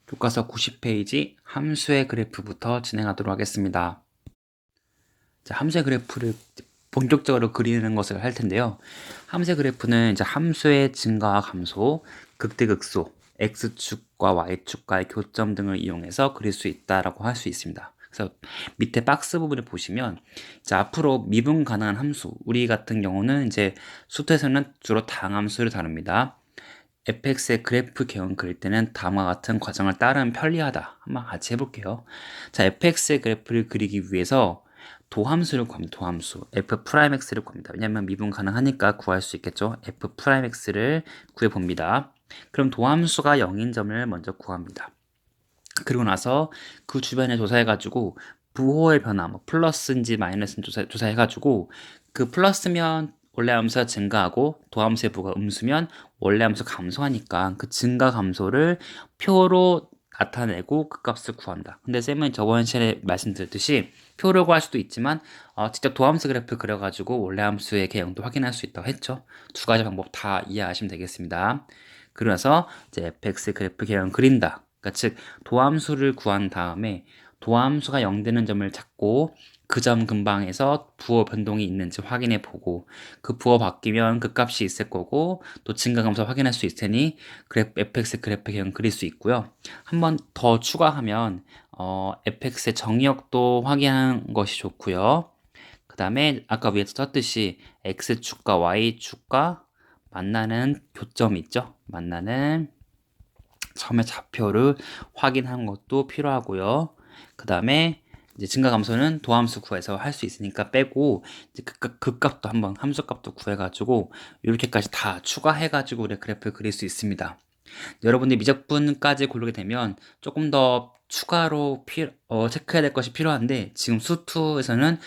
교과서 90페이지 함수의 그래프부터 진행하도록 하겠습니다. 자, 함수의 그래프를 본격적으로 그리는 것을 할 텐데요. 함수의 그래프는 이제 함수의 증가와 감소, 극대극소, x축과 y축과의 교점 등을 이용해서 그릴 수 있다라고 할 수 있습니다. 그래서 밑에 박스 부분을 보시면 이제 앞으로 미분 가능한 함수, 우리 같은 경우는 이제 수트에서는 주로 다항함수를 다룹니다. fx의 그래프 개형 그릴 때는 다음과 같은 과정을 따르면 편리하다. 한번 같이 해볼게요. 자, fx의 그래프를 그리기 위해서 도함수를 구합니다. 도함수. f'x를 구합니다. 왜냐면 미분 가능하니까 구할 수 있겠죠. f'x를 구해봅니다. 그럼 도함수가 0인 점을 먼저 구합니다. 그리고 나서 그 주변에 조사해가지고 부호의 변화, 뭐 플러스인지 마이너스인지 조사해가지고 그 플러스면 원래 함수가 증가하고 도함수의 부가 음수면 원래 함수 감소하니까 그 증가 감소를 표로 나타내고 그 값을 구한다. 근데 쌤은 저번 시간에 말씀드렸듯이 표를 구할 수도 있지만 직접 도함수 그래프 그려가지고 원래 함수의 개형도 확인할 수 있다고 했죠. 두 가지 방법 다 이해하시면 되겠습니다. 그러면서 이제 fx 그래프 개형 그린다. 그러니까 즉 도함수를 구한 다음에 도함수가 0 되는 점을 찾고 그 점 근방에서 부호 변동이 있는지 확인해 보고 그 부호 바뀌면 그 값이 있을 거고 또 증가 감소 확인할 수 있을 테니 fx 그래프 개형 그릴 수 있고요. 한 번 더 추가하면 fx의 정의역도 확인하는 것이 좋고요. 그 다음에 아까 위에서 썼듯이 x축과 y축과 만나는 교점이 있죠. 만나는 점의 좌표를 확인하는 것도 필요하고요. 그 다음에 이제 증가 감소는 도함수 구해서 할 수 있으니까 빼고 이제 그 값도 한번 함수값도 구해가지고 이렇게까지 다 추가해가지고 우리 그래프를 그릴 수 있습니다. 여러분들이 미적분까지 고르게 되면 조금 더 추가로 체크해야 될 것이 필요한데 지금 수투에서는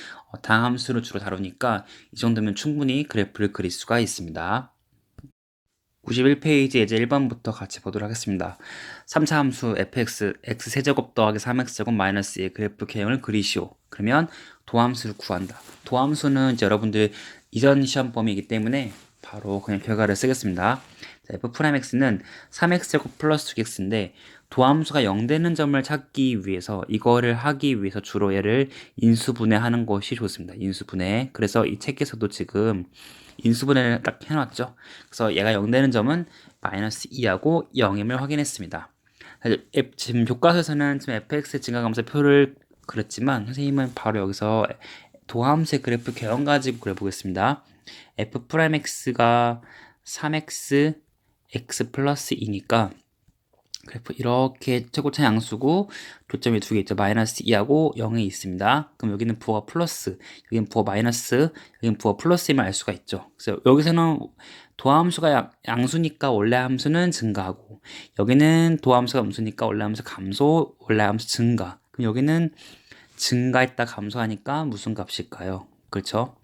다함수를 주로 다루니까 이 정도면 충분히 그래프를 그릴 수가 있습니다. 91페이지 예제 1번부터 같이 보도록 하겠습니다. 3차 함수 fx, x세제곱 더하기 3x제곱 마이너스 2의 그래프 개형을 그리시오. 그러면 도함수를 구한다. 도함수는 이제 여러분들 이전 시험 범위이기 때문에 바로 그냥 결과를 쓰겠습니다. 자, f'x는 3x제곱 플러스 2x인데 도함수가 0 되는 점을 찾기 위해서 이거를 하기 위해서 주로 얘를 인수분해하는 것이 좋습니다. 인수분해. 그래서 이 책에서도 지금 인수분해를 딱 해놨죠. 그래서 얘가 0 되는 점은 마이너스 2하고 0임을 확인했습니다. 지금 교과서에서는 지금 fx 증가감소 표를 그렸지만 선생님은 바로 여기서 도함수의 그래프 개형 가지고 그려보겠습니다. f'x가 3x x 플러스 2니까 그래프 이렇게 최고차 양수고 교점이 두 개 있죠. 마이너스 2하고 0이 있습니다. 그럼 여기는 부호가 플러스, 여기는 부호 마이너스, 여기는 부호 플러스임을 알 수가 있죠. 그래서 여기서는 도함수가 양수니까 원래 함수는 증가하고 여기는 도함수가 음수니까 원래 함수 감소, 원래 함수 증가. 그럼 여기는 증가했다 감소하니까 무슨 값일까요? 그렇죠?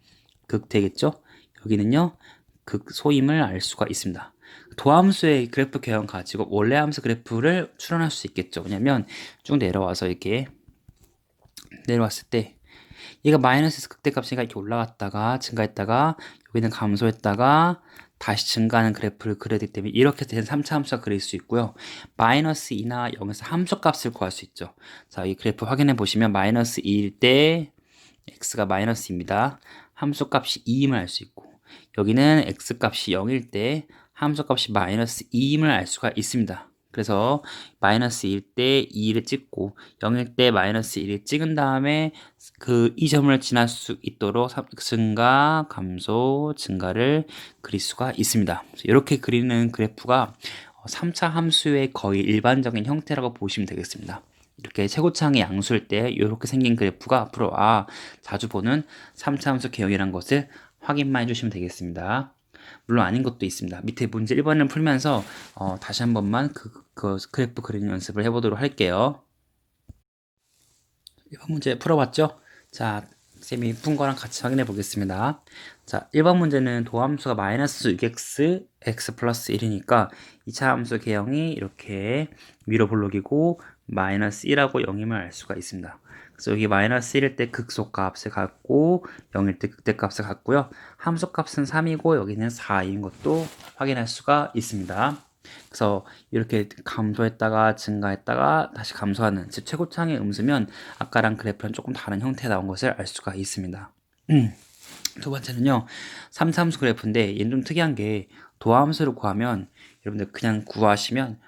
극 되겠죠? 여기는요 극 소임을 알 수가 있습니다. 도함수의 그래프 개형 가지고 원래 함수 그래프를 추론할 수 있겠죠. 왜냐면 쭉 내려와서 이렇게 내려왔을 때 얘가 마이너스에서 극대값이니까 이렇게 올라갔다가 증가했다가 여기는 감소했다가 다시 증가하는 그래프를 그려야 되기 때문에 이렇게 된 3차 함수가 그릴 수 있고요. 마이너스 2나 0에서 함수값을 구할 수 있죠. 자, 이 그래프 확인해 보시면 마이너스 2일 때 x가 마이너스입니다. 함수값이 2임을 알 수 있고 여기는 x값이 0일 때 함수값이 마이너스 2임을 알 수가 있습니다. 그래서 마이너스 1일 때 2를 찍고 0일 때 마이너스 1을 찍은 다음에 그 이 점을 지날 수 있도록 증가, 감소, 증가를 그릴 수가 있습니다. 이렇게 그리는 그래프가 3차 함수의 거의 일반적인 형태라고 보시면 되겠습니다. 이렇게 최고차항의 양수일 때 이렇게 생긴 그래프가 앞으로 자주 보는 3차 함수 개형이라는 것을 확인만 해주시면 되겠습니다. 물론 아닌 것도 있습니다. 밑에 문제 1번을 풀면서 다시 한 번만 그 그래프 그리는 연습을 해보도록 할게요. 1번 문제 풀어봤죠? 자, 쌤이 푼 거랑 같이 확인해 보겠습니다. 자, 1번 문제는 도함수가 마이너스 6x, x 플러스 1이니까 2차 함수 개형이 이렇게 위로 볼록이고 마이너스 1하고 0임을 알 수가 있습니다. 그래서 여기 마이너스 1일 때 극소값을 갖고 0일 때 극대값을 갖고요. 함수값은 3이고 여기는 4인 것도 확인할 수가 있습니다. 그래서 이렇게 감소했다가 증가했다가 다시 감소하는, 즉 최고창의 음수면 아까랑 그래프랑 조금 다른 형태가 나온 것을 알 수가 있습니다. 두 번째는요, 3차함수 그래프인데 얘는 좀 특이한 게 도함수를 구하면 여러분들 그냥 구하시면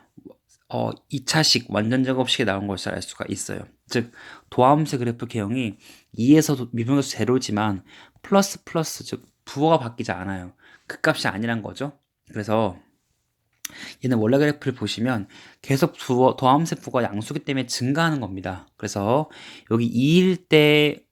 2차식 완전 제곱식이 나온 것을 알 수가 있어요. 즉 도함수 그래프 개형이 2에서 미분계수 제로지만 플러스 플러스, 즉 부호가 바뀌지 않아요. 그 값이 아니란 거죠. 그래서 얘는 원래 그래프를 보시면 계속 도함수 부호가 양수기 때문에 증가하는 겁니다. 그래서 여기 2일 때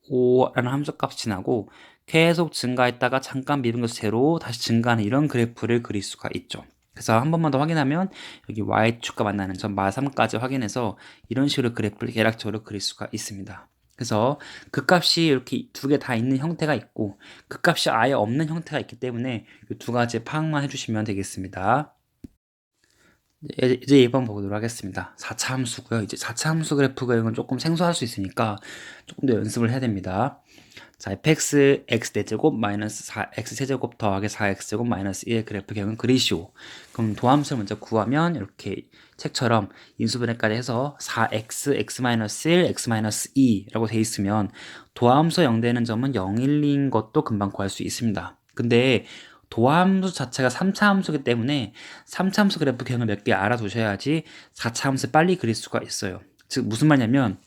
5라는 함수값이 지나고 계속 증가했다가 잠깐 미분계수 제로 다시 증가하는 이런 그래프를 그릴 수가 있죠. 그래서 한 번만 더 확인하면 여기 y축과 만나는 점 마3까지 확인해서 이런 식으로 그래프를 대략적으로 그릴 수가 있습니다. 그래서 그 값이 이렇게 두 개 다 있는 형태가 있고 그 값이 아예 없는 형태가 있기 때문에 이 두 가지 파악만 해주시면 되겠습니다. 이제 2번 보도록 하겠습니다. 4차 함수고요. 이제 4차 함수 그래프 그림은 조금 생소할 수 있으니까 조금 더 연습을 해야 됩니다. 자, fx x 4제곱 마이너스 4x 세제곱 더하기 4x제곱 마이너스 1의 그래프 그림은 그리시오. 그럼 도함수를 먼저 구하면 이렇게 책처럼 인수분해까지 해서 4x, x 마이너스 1, x 마이너스 2라고 돼 있으면 도함수 0되는 점은 0일인 것도 금방 구할 수 있습니다. 근데 도함수 자체가 3차 함수이기 때문에 3차 함수 그래프 개형을 몇 개 알아두셔야지 4차 함수 빨리 그릴 수가 있어요. 즉 무슨 말이냐면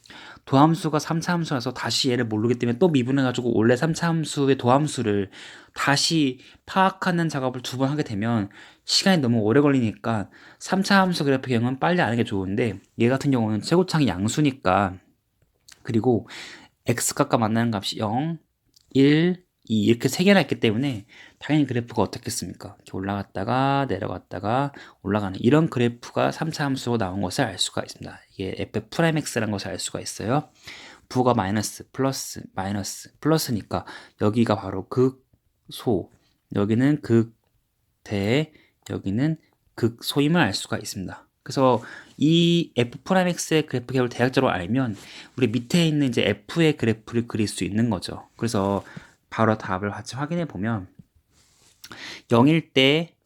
도함수가 3차 함수라서 다시 얘를 모르기 때문에 또 미분해가지고 원래 3차 함수의 도함수를 다시 파악하는 작업을 두 번 하게 되면 시간이 너무 오래 걸리니까 3차 함수 그래프 개형은 빨리 아는 게 좋은데 얘 같은 경우는 최고창이 양수니까, 그리고 x값과 만나는 값이 0, 1, 2 이렇게 세 개나 있기 때문에 당연히 그래프가 어떻겠습니까? 이렇게 올라갔다가 내려갔다가 올라가는 이런 그래프가 3차 함수로 나온 것을 알 수가 있습니다. 이게 f'x라는 것을 알 수가 있어요. 부가 마이너스, 플러스, 마이너스, 플러스니까 여기가 바로 극소, 여기는 극대, 여기는 극소임을 알 수가 있습니다. 그래서 이 f'x의 그래프 개요를 대략적으로 알면 우리 밑에 있는 이제 f의 그래프를 그릴 수 있는 거죠. 그래서 바로 답을 같이 확인해 보면 0일 때,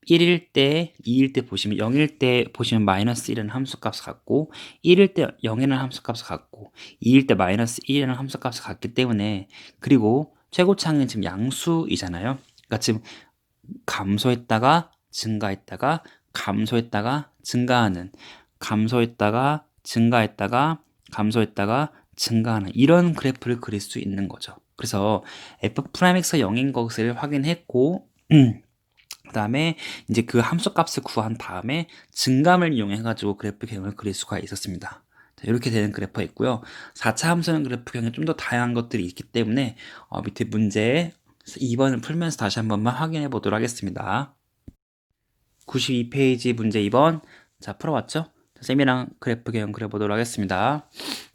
1일 때, 2일 때 보시면 0일 때 보시면 마이너스 1은 함수값을 갖고 1일 때 0이라는 함수값을 갖고 2일 때 마이너스 1이라는 함수값을 갖기 때문에, 그리고 최고창은 지금 양수이잖아요. 그러니까 지금 감소했다가 증가했다가 감소했다가 증가하는, 감소했다가 증가했다가 감소했다가 증가하는 이런 그래프를 그릴 수 있는 거죠. 그래서 f'x가 0인 것을 확인했고 그 다음에 이제 그 함수 값을 구한 다음에 증감을 이용해 가지고 그래프 개형을 그릴 수가 있었습니다. 자, 이렇게 되는 그래프가 있고요. 4차 함수는 그래프 개형에 좀 더 다양한 것들이 있기 때문에 밑에 문제 2번을 풀면서 다시 한번만 확인해 보도록 하겠습니다. 92페이지 문제 2번. 자, 풀어봤죠? 쌤이랑 그래프 개형 그려보도록 하겠습니다.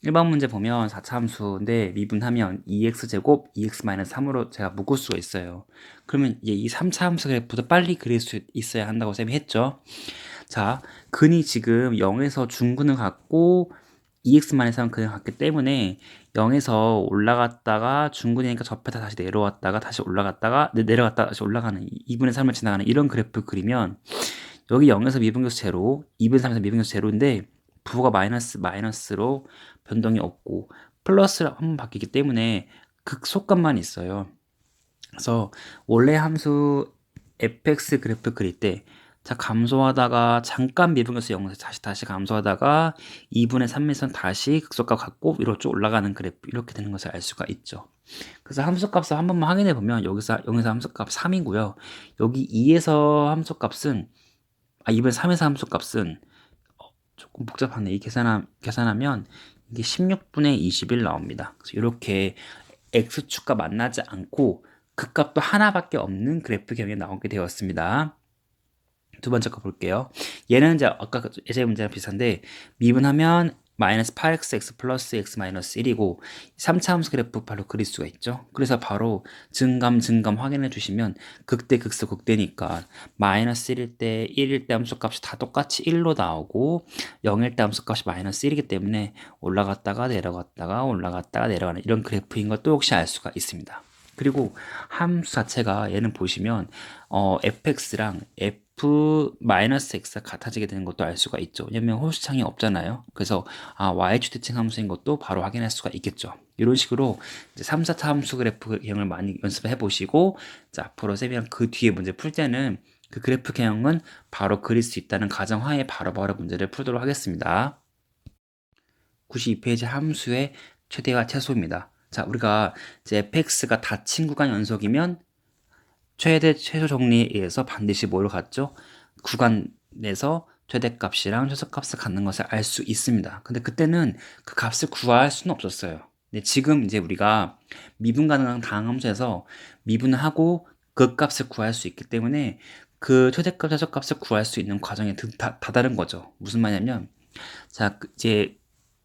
1번 문제 보면 4차 함수인데 미분하면 2x제곱 2x-3으로 제가 묶을 수가 있어요. 그러면 이 3차 함수 그래프도 빨리 그릴 수 있어야 한다고 쌤이 했죠. 자, 근이 지금 0에서 중근을 갖고 2x-3은 근을 갖기 때문에 0에서 올라갔다가 중근이니까 접했다 다시 내려왔다가 다시 올라갔다가 내려갔다가 다시 올라가는 2분의 3을 지나가는 이런 그래프 그리면 여기 0에서 미분계수 제로, 2분의 3에서 미분계수 제로인데 부호가 마이너스로 변동이 없고 플러스로 한번 바뀌기 때문에 극소값만 있어요. 그래서 원래 함수 fx 그래프 그릴 때 자, 감소하다가 잠깐 미분계수 0에서 다시 감소하다가 2분의 3에서 다시 극소값 갖고 위로 쭉 올라가는 그래프, 이렇게 되는 것을 알 수가 있죠. 그래서 함수값을 한 번만 확인해 보면 여기서 함수값 3이고요. 여기 2에서 함수값은 2분의 3에서 함수값은 조금 복잡하네. 이 계산하면 이게 16분의 21 나옵니다. 그래서 이렇게 x축과 만나지 않고 그 값도 하나밖에 없는 그래프 경에 나오게 되었습니다. 두 번째 거 볼게요. 얘는 이제 아까 예제 문제랑 비슷한데 미분하면 마이너스 8xx 플러스 x 마이너스 1이고 3차 함수 그래프 바로 그릴 수가 있죠. 그래서 바로 증감 확인해 주시면 극대 극소 극대니까 마이너스 1일 때 1일 때 함수값이 다 똑같이 1로 나오고 0일 때 함수값이 마이너스 1이기 때문에 올라갔다가 내려갔다가 올라갔다가 내려가는 이런 그래프인 것도 역시 알 수가 있습니다. 그리고 함수 자체가 얘는 보시면 fx랑 f x가 같아지게 되는 것도 알 수가 있죠. 왜냐면 호수창이 없잖아요. 그래서 y축대칭 함수인 것도 바로 확인할 수가 있겠죠. 이런 식으로 이제 3, 4차 함수 그래프 개형을 많이 연습해 보시고, 자, 앞으로 쌤이랑 그 뒤에 문제 풀 때는 그 그래프 개형은 바로 그릴 수 있다는 가정하에 바로바로 문제를 풀도록 하겠습니다. 92페이지 함수의 최대와 최소입니다. 자, 우리가 이제 fx가 닫힌 구간 연속이면 최대 최소 정리에 의해서 반드시 뭘 갖죠? 구간 내에서 최대값이랑 최소값을 갖는 것을 알 수 있습니다. 근데 그때는 그 값을 구할 수는 없었어요. 근데 지금 이제 우리가 미분 가능한 다항함수에서 미분을 하고 그 값을 구할 수 있기 때문에 그 최대값, 최소값을 구할 수 있는 과정이 다 다른 거죠. 무슨 말이냐면, 자, 이제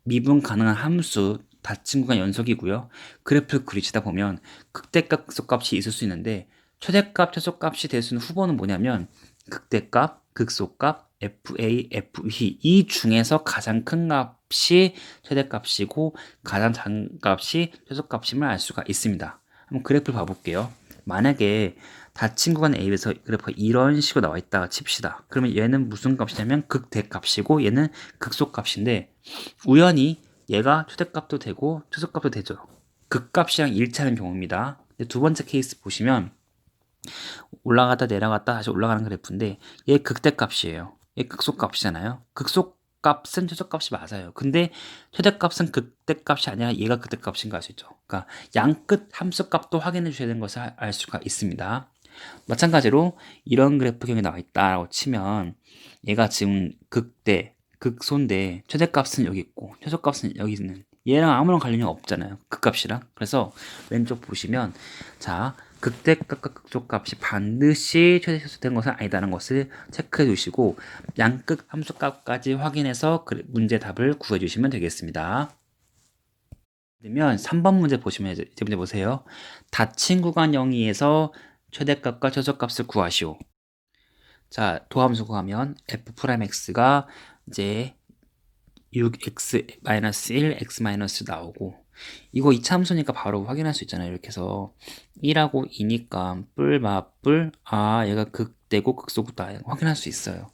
미분 가능한 함수 닫힌 구간 연속이고요. 그래프를 그리시다 보면 극대값, 극소값이 있을 수 있는데 최대값, 최소값이 될 수 있는 후보는 뭐냐면 극대값, 극소값, FA, FE 이 중에서 가장 큰 값이 최대값이고 가장 작은 값이 최소값임을 알 수가 있습니다. 한번 그래프를 봐볼게요. 만약에 닫힌 구간 A에서 그래프가 이런 식으로 나와 있다가 칩시다. 그러면 얘는 무슨 값이냐면 극대값이고 얘는 극소값인데 우연히 얘가 최대값도 되고 최소값도 되죠. 극값이랑 일치하는 경우입니다. 두 번째 케이스 보시면 올라갔다 내려갔다 다시 올라가는 그래프인데 얘 극대값이에요. 얘 극소값이잖아요. 극소값은 최소값이 맞아요. 근데 최대값은 극대값이 아니라 얘가 극대값인 거 알 수 있죠. 그러니까 양끝 함수값도 확인해 주셔야 되는 것을 알 수가 있습니다. 마찬가지로 이런 그래프형이 나와 있다라고 치면 얘가 지금 극대, 극소인데 최대값은 여기 있고 최소값은 여기 있는 얘랑 아무런 관련이 없잖아요. 극값이랑. 그래서 왼쪽 보시면 자 극대값과 극소값이 반드시 최대 최소된 것은 아니다는 것을 체크해 주시고 양극 함수값까지 확인해서 문제 답을 구해 주시면 되겠습니다. 그러면 3번 문제 보시면 이제 문제 보세요. 닫힌 구간 영위에서 최대값과 최소값을 구하시오. 자, 도함수 구하면 f'x가 이제 6x-1, x- 나오고 이거 2차 함수니까 바로 확인할 수 있잖아요. 이렇게 해서 1하고 2니까 뿔 얘가 극대고 극소구다 확인할 수 있어요.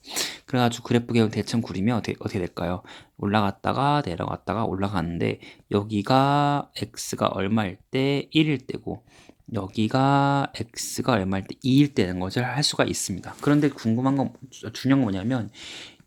그래가지고 그래프 개형 대칭 그리면 어떻게 될까요? 올라갔다가 내려갔다가 올라가는데 여기가 x가 얼마일 때 1일 때고 여기가 x가 얼마일 때 2일 때는 것을 할 수가 있습니다. 그런데 중요한 건 뭐냐면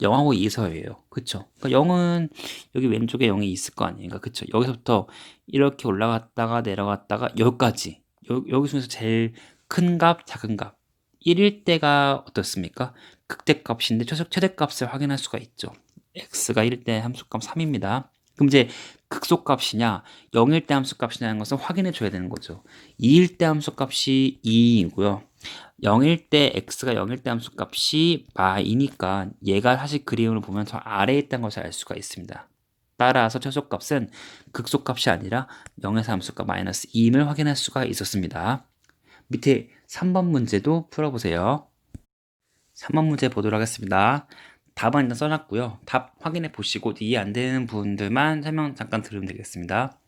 0하고 2에서예요. 그쵸? 그러니까 0은 여기 왼쪽에 0이 있을 거 아니에요. 그쵸? 여기서부터 이렇게 올라갔다가 내려갔다가 여기까지 여기 중에서 제일 큰 값, 작은 값 1일 때가 어떻습니까? 극대값인데 최대값을 확인할 수가 있죠. x가 1일 때 함수값 3입니다. 그럼 이제 극소값이냐 0일 때 함수값이냐는 것을 확인해 줘야 되는 거죠. 2일 때 함수값이 2이고요. 0일 때 x가 0일 때 함수값이 마이니까 얘가 사실 그림을 보면 저 아래에 있다는 것을 알 수가 있습니다. 따라서 최소값은 극소값이 아니라 0에서 함수값 마이너스 2임을 확인할 수가 있었습니다. 밑에 3번 문제도 풀어보세요. 3번 문제 보도록 하겠습니다. 답은 일단 써놨고요. 답 확인해 보시고 이해 안 되는 부분들만 설명 잠깐 들으면 되겠습니다.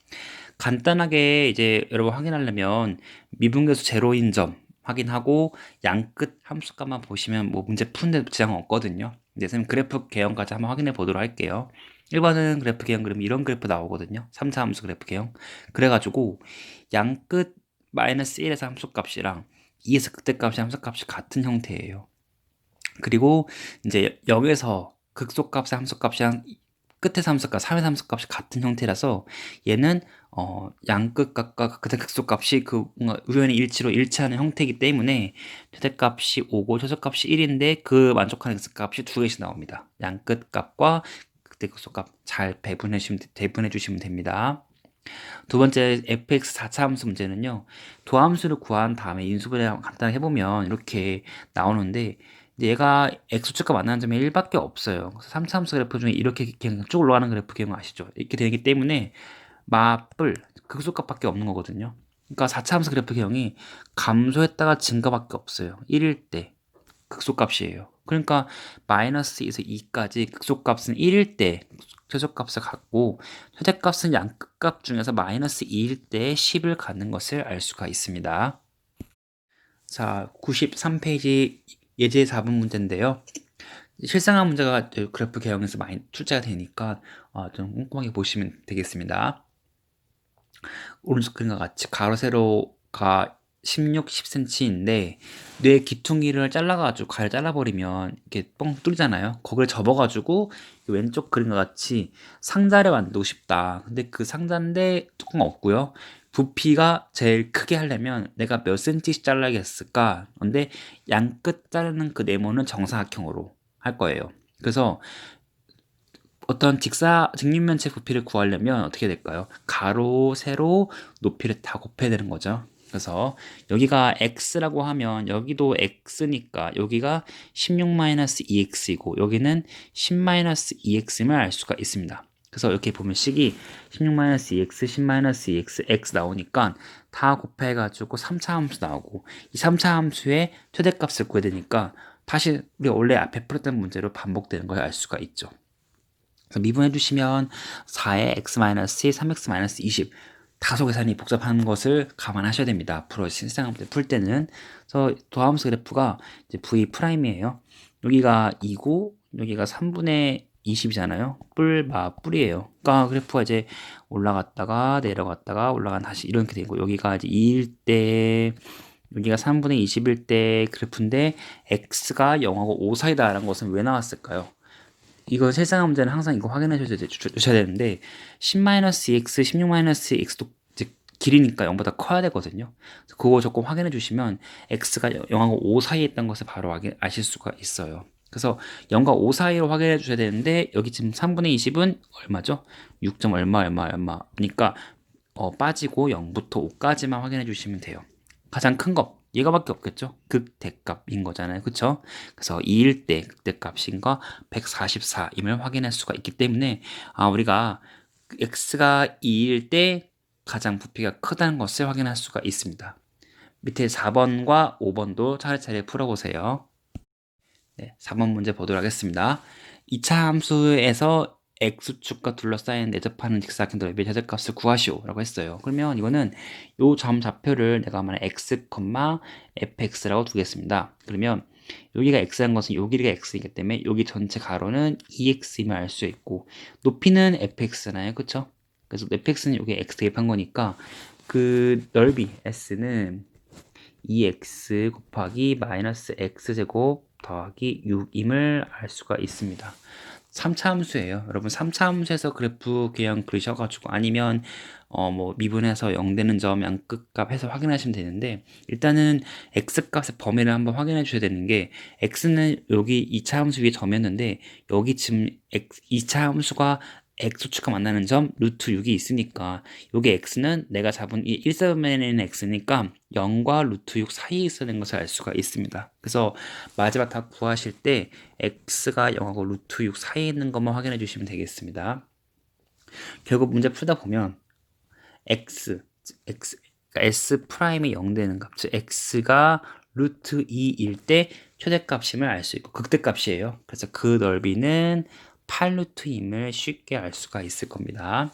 간단하게 이제 여러분 확인하려면 미분계수 제로인 점 확인하고 양끝 함수값만 보시면 뭐 문제 푸는데 지장은 없거든요. 근데 선생님 그래프 개형까지 한번 확인해 보도록 할게요. 1번은 그래프 개형 그러면 이런 그래프 나오거든요. 3차 함수 그래프 개형. 그래가지고 양끝 마이너스 1에서 함수값이랑 2에서 극대값이 함수값이 같은 형태예요. 그리고 이제 0에서 극소값의 함수값이랑 끝에서 함수값, 3의 함수값이 같은 형태라서 얘는 양끝값과 극대 극소값이 그 뭔가 우연히 일치로 일치하는 형태이기 때문에 최대값이 5고 최소값이 1인데 그 만족하는 극소값이 두 개씩 나옵니다. 양끝값과 극대 극소값 잘 배분해 주시면 됩니다. 두 번째 fx 4차 함수 문제는요. 도함수를 구한 다음에 인수분해 간단하게 해보면 이렇게 나오는데 얘가 x축과 만나는 점이 1밖에 없어요. 3차 함수 그래프 중에 이렇게 그냥 쭉 올라가는 그래프 경우 아시죠? 이렇게 되기 때문에 마뿔 극소값밖에 없는 거거든요. 그러니까 4차 함수 그래프 경이 감소했다가 증가밖에 없어요. 1일 때 극소값이에요. 그러니까 마이너스 2에서 2까지 극소값은 1일 때 최소값을 갖고 최대값은 양끝값 중에서 마이너스 2일 때 10을 갖는 것을 알 수가 있습니다. 자, 93페이지 예제 4번 문제인데요. 실생활 문제가 그래프 개형에서 많이 출제가 되니까 좀 꼼꼼하게 보시면 되겠습니다. 오른쪽 그림과 같이 가로 세로가 16, 10cm인데 뇌 기퉁기를 잘라가지고 가위를 잘라버리면 이렇게 뻥 뚫리잖아요. 거기를 접어가지고 왼쪽 그림과 같이 상자를 만들고 싶다. 근데 그 상자인데 뚜껑 없고요. 부피가 제일 크게 하려면 내가 몇 cm씩 잘라야겠을까? 근데 양끝 자르는 그 네모는 정사각형으로 할 거예요. 그래서 어떤 직립면체 부피를 구하려면 어떻게 될까요? 가로, 세로, 높이를 다 곱해야 되는 거죠. 그래서 여기가 x라고 하면 여기도 x니까 여기가 16-2x이고 여기는 10-2x임을 알 수가 있습니다. 그래서 이렇게 보면 식이 16-2x, 10-2x, x 나오니까 다 곱해가지고 3차 함수 나오고 이 3차 함수의 최대값을 구해야 되니까 다시 우리 원래 앞에 풀었던 문제로 반복되는 걸 알 수가 있죠. 미분해 주시면 4의 x-2, 3x-20 다소 계산이 복잡한 것을 감안하셔야 됩니다. 앞으로 실생활 문제 풀 때는. 그래서 도함수 그래프가 이제 v'이에요. 여기가 2고 여기가 3분의 20이잖아요. 뿔이에요. 그러니까 그래프가 이제 올라갔다가 내려갔다가 올라간 다시 이렇게 되고 여기가 이제 2일 때 여기가 3분의 20일 때 그래프인데 x가 0하고 5 사이다라는 것은 왜 나왔을까요? 이거 실생활 문제는 항상 이거 확인해 주셔야 되는데 10-2x, 16-x도 길이니까 0보다 커야 되거든요. 그거 조금 확인해 주시면 x가 0하고 5 사이에 있다는 것을 바로 아실 수가 있어요. 그래서 0과 5 사이로 확인해 주셔야 되는데 여기 지금 3분의 20은 얼마죠? 6. 얼마니까 빠지고 0부터 5까지만 확인해 주시면 돼요. 가장 큰 거 얘가밖에 없겠죠? 극대값인 거잖아요. 그쵸? 그래서 2일 때 극대값인가 144임을 확인할 수가 있기 때문에 우리가 x가 2일 때 가장 부피가 크다는 것을 확인할 수가 있습니다. 밑에 4번과 5번도 차례차례 풀어보세요. 네, 4번 문제 보도록 하겠습니다. 2차 함수에서 x축과 둘러싸인 내접하는 직사각형 넓이의 최대값을 구하시오 라고 했어요. 그러면 이거는 요 점 좌표를 내가 만약 x, fx라고 두겠습니다. 그러면 여기가 x라는 것은 요 길이가 x이기 때문에 여기 전체 가로는 2x임을 알 수 있고 높이는 fx잖아요. 그쵸? 그래서 fx는 여기 x 대입한 거니까 그 넓이 s는 2x 곱하기 마이너스 x제곱 더하기 6임을 알 수가 있습니다. 3차 함수예요. 여러분 3차 함수에서 그래프 그냥 그리셔가지고 아니면 뭐 미분해서 0 되는 점 양끝값 해서 확인하시면 되는데 일단은 x값의 범위를 한번 확인해 주셔야 되는 게 x는 여기 2차 함수 위에 점이었는데 여기 지금 2차 함수가 x축과 만나는 점 루트 6이 있으니까 여기 x는 내가 잡은 이 1사분면에는 x니까 0과 루트 6 사이에 있어야 되는 것을 알 수가 있습니다. 그래서 마지막 다 구하실 때 x가 0하고 루트 6 사이에 있는 것만 확인해 주시면 되겠습니다. 결국 문제 풀다 보면 그러니까 S'이 0 되는 값, 즉 x가 루트 2일 때 최대값임을 알 수 있고 극대값이에요. 그래서 그 넓이는 8루트임을 쉽게 알 수가 있을 겁니다.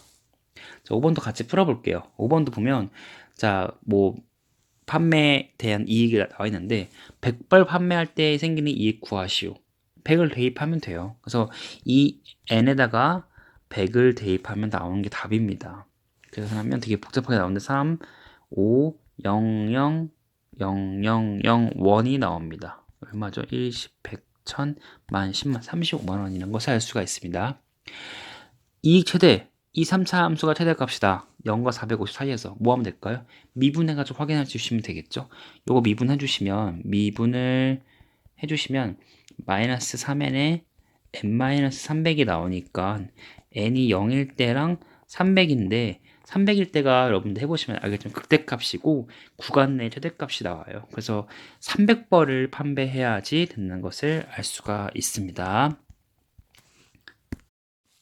자, 5번도 같이 풀어볼게요. 5번도 보면 뭐 판매에 대한 이익이 나와 있는데 100벌 판매할 때 생기는 이익 구하시오. 100을 대입하면 돼요. 그래서 이 n에다가 100을 대입하면 나오는 게 답입니다. 그래서 하면 되게 복잡하게 나오는데 3, 5, 0, 0, 0, 0, 0 원이 나옵니다. 얼마죠? 1, 10, 100, 1000, 만, 10만, 35만 원이라는 것을 알 수가 있습니다. 이익 최대, 이 3차 함수가 최대값이다. 0과 450 사이에서 뭐 하면 될까요? 미분해가지고 확인해 주시면 되겠죠? 요거 미분을 해주시면 마이너스 3n에 n-300이 나오니까 n이 0일 때랑 300인데 300일 때가 여러분들 해보시면 알겠지만 극대값이고 구간 내 최대값이 나와요. 그래서 300벌을 판매해야지 되는 것을 알 수가 있습니다.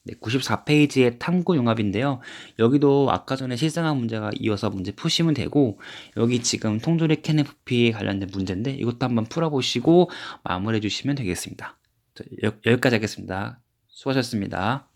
네, 94페이지의 탐구융합인데요. 여기도 아까 전에 실생활 문제가 이어서 문제 푸시면 되고 여기 지금 통조리 캔의 부피에 관련된 문제인데 이것도 한번 풀어보시고 마무리해 주시면 되겠습니다. 여기까지 하겠습니다. 수고하셨습니다.